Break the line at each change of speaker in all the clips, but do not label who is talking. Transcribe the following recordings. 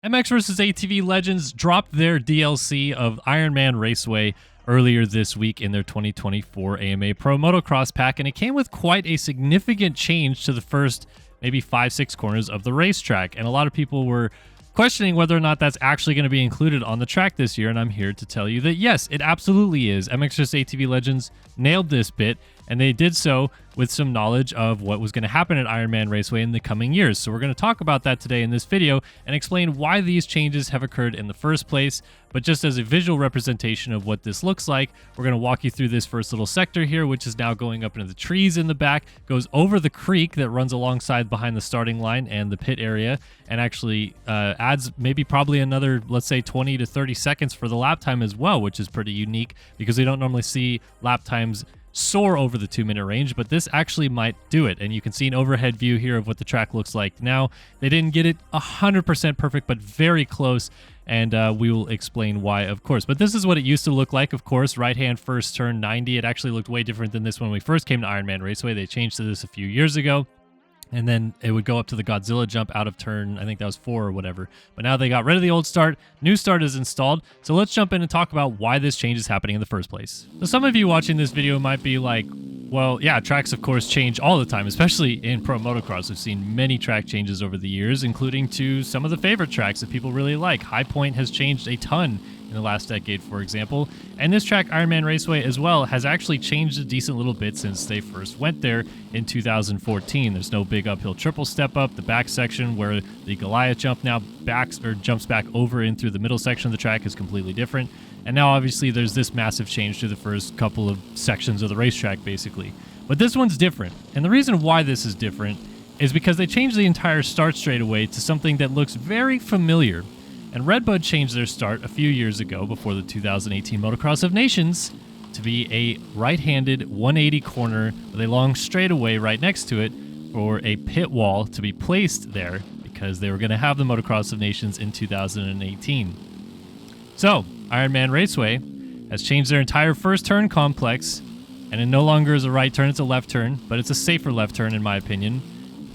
MX vs ATV Legends dropped their DLC of Ironman Raceway earlier this week in their 2024 AMA Pro Motocross pack, and it came with quite a significant change to the first maybe 5-6 corners of the racetrack. And a lot of people were questioning whether or not that's actually going to be included on the track this year, and I'm here to tell you that yes, it absolutely is. MX vs ATV Legends nailed this bit, and they did so with some knowledge of what was going to happen at Ironman Raceway in the coming years. So we're going to talk about that today in this video and explain why these changes have occurred in the first place. But just as a visual representation of what this looks like, we're going to walk you through this first little sector here, which is now going up into the trees in the back, goes over the creek that runs alongside behind the starting line and the pit area, and actually adds maybe probably another, let's say, 20 to 30 seconds for the lap time as well, which is pretty unique because we don't normally see lap times soar over the 2-minute range, but this actually might do it. And you can see an overhead view here of what the track looks like now. They didn't get it 100% perfect, but very close, and we will explain why, of course. But this is what it used to look like, of course. Right-hand first turn 90. It actually looked way different than this when we first came to Ironman Raceway. They changed to this a few years ago. And then it would go up to the Godzilla jump out of turn, I think that was 4 or whatever. But now they got rid of the old start, new start is installed. So let's jump in and talk about why this change is happening in the first place. So some of you watching this video might be like, well, yeah, tracks of course change all the time, especially in pro motocross. We've seen many track changes over the years, including to some of the favorite tracks that people really like. High Point has changed a ton in the last decade, for example. And this track, Ironman Raceway, as well, has actually changed a decent little bit since they first went there in 2014. There's no big uphill triple step up. The back section where the Goliath jump now jumps back over in through the middle section of the track is completely different. And now obviously there's this massive change to the first couple of sections of the racetrack, basically. But this one's different. And the reason why this is different is because they changed the entire start straightaway to something that looks very familiar. And Redbud changed their start a few years ago before the 2018 Motocross of Nations to be a right-handed 180 corner with a long straightaway right next to it for a pit wall to be placed there because they were going to have the Motocross of Nations in 2018. So, Ironman Raceway has changed their entire first turn complex, and it no longer is a right turn, it's a left turn, but it's a safer left turn in my opinion.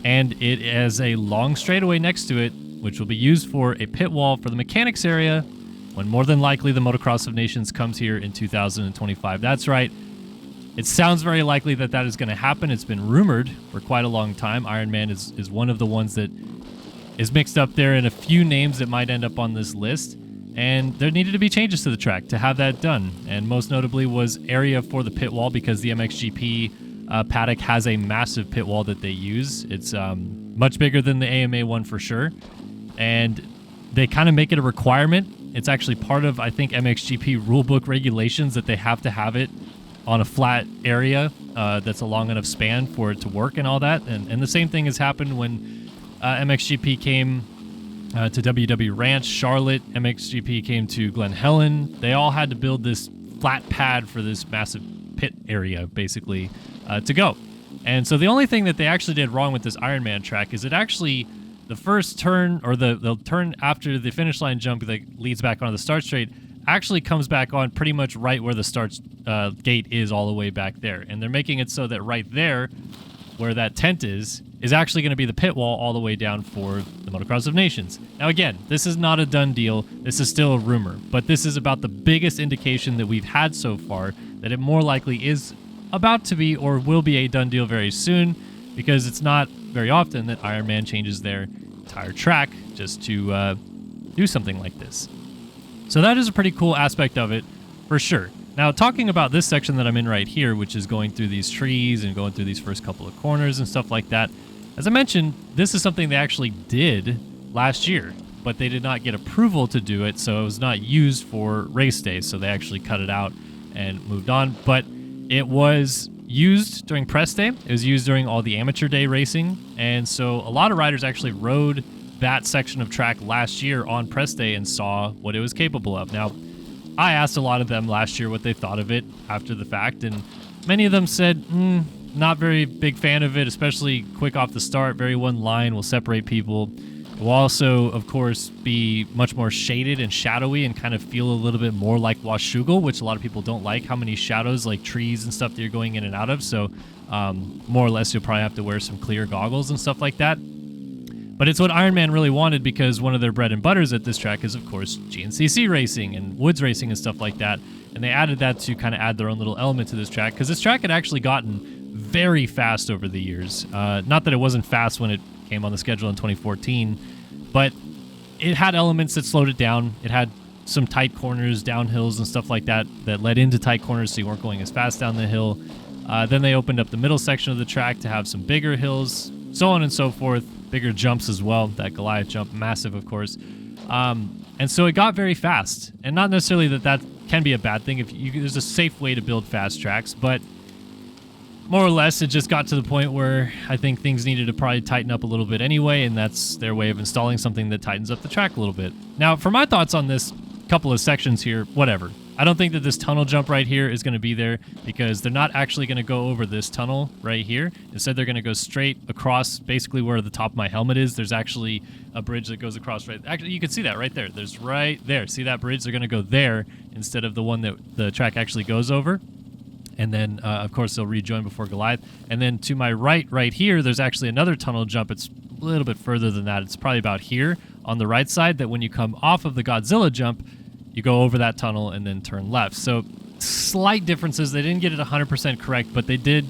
And it has a long straightaway next to it, which will be used for a pit wall for the mechanics area when more than likely the Motocross of Nations comes here in 2025. That's right. It sounds very likely that that is going to happen. It's been rumored for quite a long time. Ironman is one of the ones that is mixed up there in a few names that might end up on this list. And there needed to be changes to the track to have that done. And most notably was area for the pit wall, because the MXGP paddock has a massive pit wall that they use. It's much bigger than the AMA one for sure. And they kind of make it a requirement. It's actually part of, I think, MXGP rulebook regulations that they have to have it on a flat area that's a long enough span for it to work and all that. And the same thing has happened when MXGP came to WW Ranch, Charlotte. MXGP came to Glen Helen. They all had to build this flat pad for this massive pit area, basically, to go. And so the only thing that they actually did wrong with this Ironman track is it actually... the first turn, or the turn after the finish line jump that leads back onto the start straight, actually comes back on pretty much right where the start gate is, all the way back there. And they're making it so that right there, where that tent is actually going to be the pit wall all the way down for the Motocross of Nations. Now again, this is not a done deal. This is still a rumor. But this is about the biggest indication that we've had so far that it more likely is about to be or will be a done deal very soon, because it's not very often that Ironman changes their entire track just to do something like this. So that is a pretty cool aspect of it, for sure. Now, talking about this section that I'm in right here, which is going through these trees and going through these first couple of corners and stuff like that, as I mentioned, this is something they actually did last year, but they did not get approval to do it, so it was not used for race day, so they actually cut it out and moved on. But it was used during press day. It was used during all the amateur day racing. And so a lot of riders actually rode that section of track last year on press day and saw what it was capable of. Now, I asked a lot of them last year what they thought of it after the fact, and many of them said, not very big fan of it, especially quick off the start, very one line, will separate people. It will also, of course, be much more shaded and shadowy and kind of feel a little bit more like Washougal, which a lot of people don't like, how many shadows, like trees and stuff that you're going in and out of. So more or less, you'll probably have to wear some clear goggles and stuff like that. But it's what Ironman really wanted, because one of their bread and butters at this track is, of course, GNCC racing and woods racing and stuff like that. And they added that to kind of add their own little element to this track, because this track had actually gotten very fast over the years. Not that it wasn't fast when it came on the schedule in 2014, but it had elements that slowed it down. It had some tight corners, downhills and stuff like that that led into tight corners, so you weren't going as fast down the hill. Then they opened up the middle section of the track to have some bigger hills, so on and so forth. Bigger jumps as well. That Goliath jump, massive, of course. And so it got very fast. And not necessarily that can be a bad thing. There's a safe way to build fast tracks, but more or less it just got to the point where I think things needed to probably tighten up a little bit anyway, and that's their way of installing something that tightens up the track a little bit. Now, for my thoughts on this couple of sections here, whatever. I don't think that this tunnel jump right here is going to be there, because they're not actually going to go over this tunnel right here. Instead, they're going to go straight across basically where the top of my helmet is. There's actually a bridge that goes across right. Actually, you can see that right there. There's right there. See that bridge? They're going to go there instead of the one that the track actually goes over. And then, of course, they'll rejoin before Goliath. And then to my right here, there's actually another tunnel jump. It's a little bit further than that. It's probably about here on the right side, that when you come off of the Godzilla jump, you go over that tunnel and then turn left. So slight differences. They didn't get it 100% correct, but they did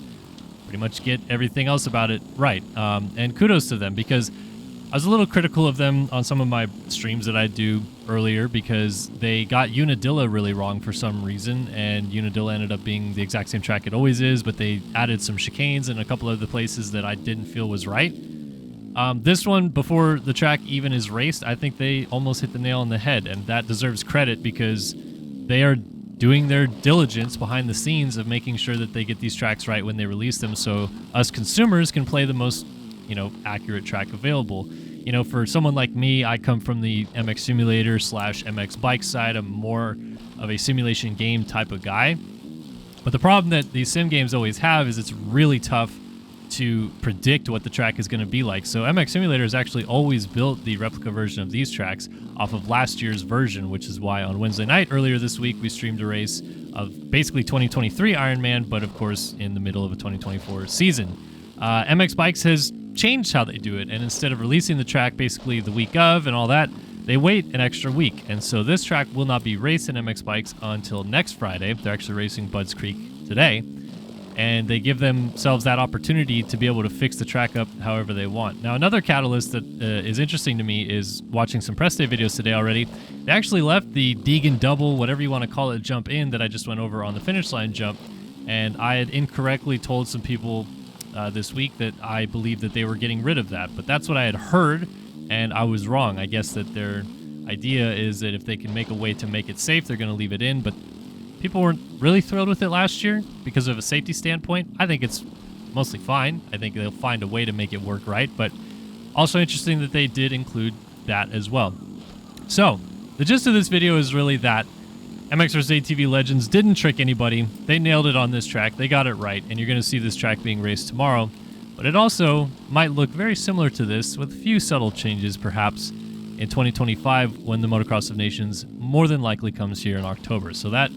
pretty much get everything else about it right. And kudos to them, because I was a little critical of them on some of my streams that I do earlier, because they got Unadilla really wrong for some reason, and Unadilla ended up being the exact same track it always is, but they added some chicanes and a couple of the places that I didn't feel was right. This one, before the track even is raced, I think they almost hit the nail on the head, and that deserves credit, because they are doing their diligence behind the scenes of making sure that they get these tracks right when they release them, so us consumers can play the most, accurate track available. For someone like me, I come from the MX simulator / MX bike side. I'm more of a simulation game type of guy. But the problem that these sim games always have is it's really tough to predict what the track is going to be like. So MX Simulator has actually always built the replica version of these tracks off of last year's version, which is why on Wednesday night earlier this week we streamed a race of basically 2023 Ironman, but of course in the middle of a 2024 season. MX Bikes has changed how they do it, and instead of releasing the track basically the week of and all that, they wait an extra week. And so this track will not be raced in MX Bikes until next Friday. They're actually racing Budds Creek today, and they give themselves that opportunity to be able to fix the track up however they want. Now, another catalyst that is interesting to me is watching some press day videos today already. They actually left the Deegan double, whatever you want to call it, jump in that I just went over on the finish line jump, and I had incorrectly told some people this week that I believe that they were getting rid of that, but that's what I had heard, and I was wrong. I guess that their idea is that if they can make a way to make it safe, they're going to leave it in, but people weren't really thrilled with it last year because of a safety standpoint. I think it's mostly fine. I think they'll find a way to make it work right, but also interesting that they did include that as well. So the gist of this video is really that mxvsatv Legends didn't trick anybody. They nailed it on this track. They got it right, and you're going to see this track being raced tomorrow. But it also might look very similar to this, with a few subtle changes perhaps in 2025, when the Motocross of Nations more than likely comes here in October. So that,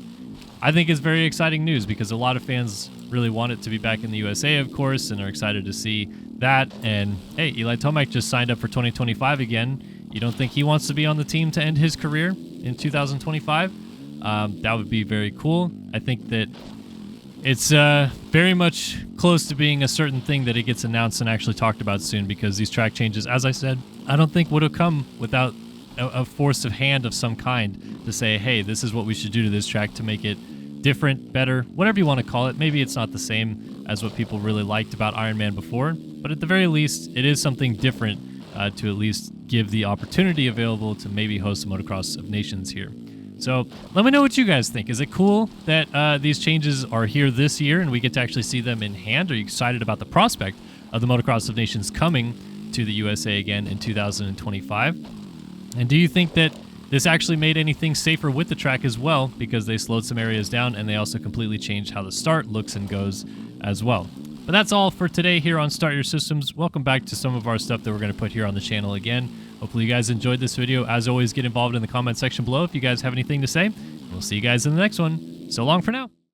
I think, is very exciting news, because a lot of fans really want it to be back in the USA, of course, and are excited to see that. And hey, Eli Tomac just signed up for 2025 again. You don't think he wants to be on the team to end his career in 2025? That would be very cool. I think that it's very much close to being a certain thing that it gets announced and actually talked about soon, because these track changes, as I said, I don't think would have come without a force of hand of some kind to say, hey, this is what we should do to this track to make it different, better, whatever you want to call it. Maybe it's not the same as what people really liked about Ironman before, but at the very least, it is something different to at least give the opportunity available to maybe host the Motocross of Nations here. So let me know what you guys think. Is it cool that these changes are here this year and we get to actually see them in hand? Are you excited about the prospect of the Motocross of Nations coming to the USA again in 2025? And do you think that this actually made anything safer with the track as well, because they slowed some areas down and they also completely changed how the start looks and goes as well? But that's all for today here on Start Your Systems. Welcome back to some of our stuff that we're going to put here on the channel again. Hopefully you guys enjoyed this video. As always, get involved in the comment section below if you guys have anything to say. We'll see you guys in the next one. So long for now.